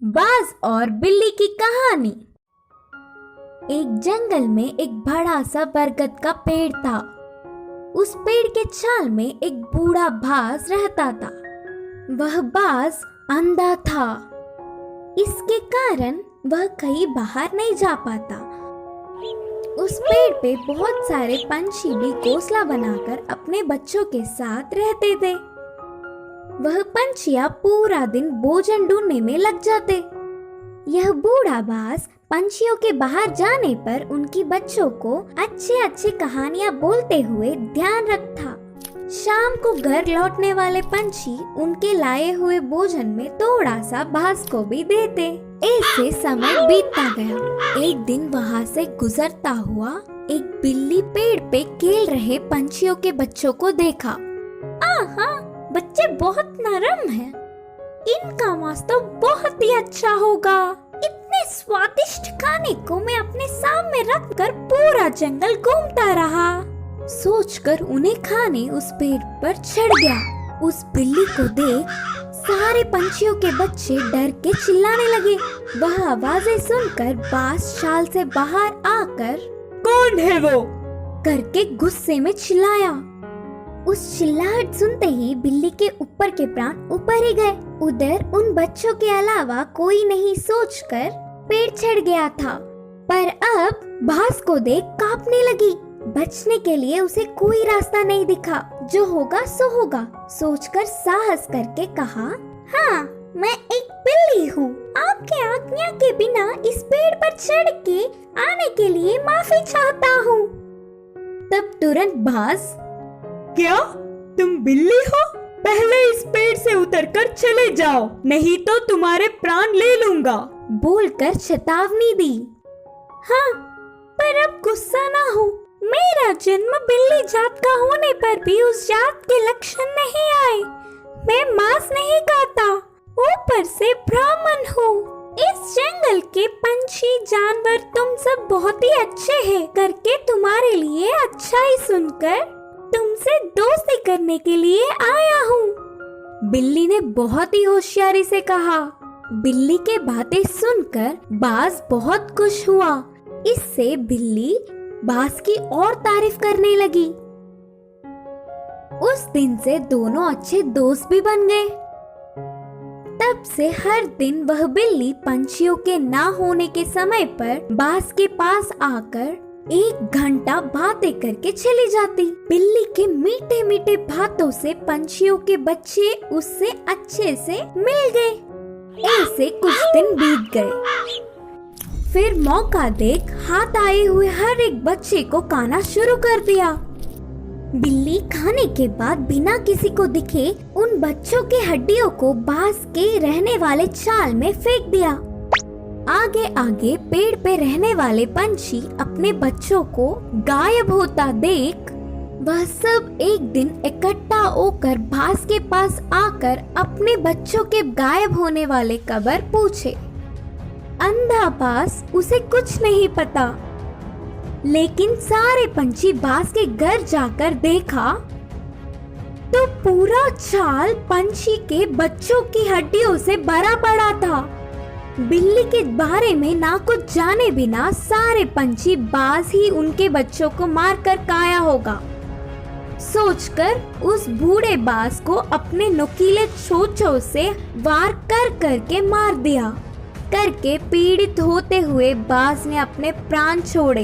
बाज और बिल्ली की कहानी। एक जंगल में एक बड़ा सा बरगद का पेड़ था। उस पेड़ के छाल में एक बूढ़ा बाज रहता था। वह बाज अंधा था। इसके कारण वह कहीं बाहर नहीं जा पाता। उस पेड़ पे बहुत सारे पंछी भी घोंसला बनाकर अपने बच्चों के साथ रहते थे। वह पंछियां पूरा दिन भोजन ढूंढने में लग जाते। यह बूढ़ा बाज पंछियों के बाहर जाने पर उनकी बच्चों को अच्छे अच्छे कहानियां बोलते हुए ध्यान रखता। शाम को घर लौटने वाले पंछी उनके लाए हुए भोजन में थोड़ा सा बाज को भी देते। ऐसे समय बीतता गया। एक दिन वहाँ से गुजरता हुआ एक बिल्ली पेड़ पे खेल रहे पंछियों के बच्चों को देखा। आहा, बच्चे बहुत नरम हैं। इनका मांस तो बहुत ही अच्छा होगा। इतने स्वादिष्ट खाने को मैं अपने सामने रखकर पूरा जंगल घूमता रहा। सोचकर उन्हें खाने उस पेड़ पर चढ़ गया। उस बिल्ली को देख सारे पंछियों के बच्चे डर के चिल्लाने लगे। वह आवाजें सुनकर बाज शाल से बाहर आकर कौन है वो करके गुस्से में चिल्लाया। उस चिल्लाहट सुनते ही बिल्ली के ऊपर के प्राण ऊपर ही गए। उधर उन बच्चों के अलावा कोई नहीं सोचकर पेड़ चढ़ गया था। पर अब बाज को देख कांपने लगी। बचने के लिए उसे कोई रास्ता नहीं दिखा। जो होगा सो होगा सोचकर साहस करके कहा, हाँ, मैं एक बिल्ली हूँ। आपके आज्ञा के बिना इस पेड़ पर चढ़ के आने के लिए माफी चाहता हूँ। तब तुरंत बाज, क्या तुम बिल्ली हो? पहले इस पेड़ से उतरकर चले जाओ, नहीं तो तुम्हारे प्राण ले लूंगा, बोलकर चेतावनी दी। हाँ, पर अब गुस्सा ना हो। मेरा जन्म बिल्ली जात का होने पर भी उस जात के लक्षण नहीं आए। मैं मांस नहीं खाता, ऊपर से ब्राह्मण हूँ। इस जंगल के पंछी जानवर तुम सब बहुत ही अच्छे हैं करके तुम्हारे लिए अच्छा ही सुनकर तुमसे दोस्ती करने के लिए आया हूँ। बिल्ली ने बहुत ही होशियारी से कहा। बिल्ली के बातें सुनकर बाज बहुत खुश हुआ। इससे बिल्ली बाज की और तारीफ करने लगी। उस दिन से दोनों अच्छे दोस्त भी बन गए। तब से हर दिन वह बिल्ली पंछियों के ना होने के समय पर बाज के पास आकर 1 घंटा बातें करके चली जाती। बिल्ली के मीठे मीठे बातों से पंछियों के बच्चे उससे अच्छे से मिल गए। ऐसे कुछ दिन बीत गए। फिर मौका देख हाथ आए हुए हर एक बच्चे को खाना शुरू कर दिया। बिल्ली खाने के बाद बिना किसी को दिखे उन बच्चों के हड्डियों को बाज के रहने वाले चाल में फेंक दिया। आगे आगे पेड़ पे रहने वाले पंछी अपने बच्चों को गायब होता देख वह सब एक दिन इकट्ठा होकर बाज के पास आकर अपने बच्चों के गायब होने वाले खबर पूछे। अंधा बाज उसे कुछ नहीं पता, लेकिन सारे पंछी बाज के घर जाकर देखा तो पूरा चाल पंछी के बच्चों की हड्डियों से भरा पड़ा था। बिल्ली के बारे में ना कुछ जाने बिना सारे पंछी बाज ही उनके बच्चों को मारकर खाया होगा सोचकर उस बूढ़े बाज को अपने नुकीले चोंचों से वार कर करके मार दिया। करके पीड़ित होते हुए बाज ने अपने प्राण छोड़े।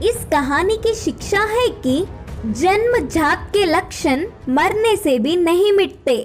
इस कहानी की शिक्षा है कि जन्मजात के लक्षण मरने से भी नहीं मिटते।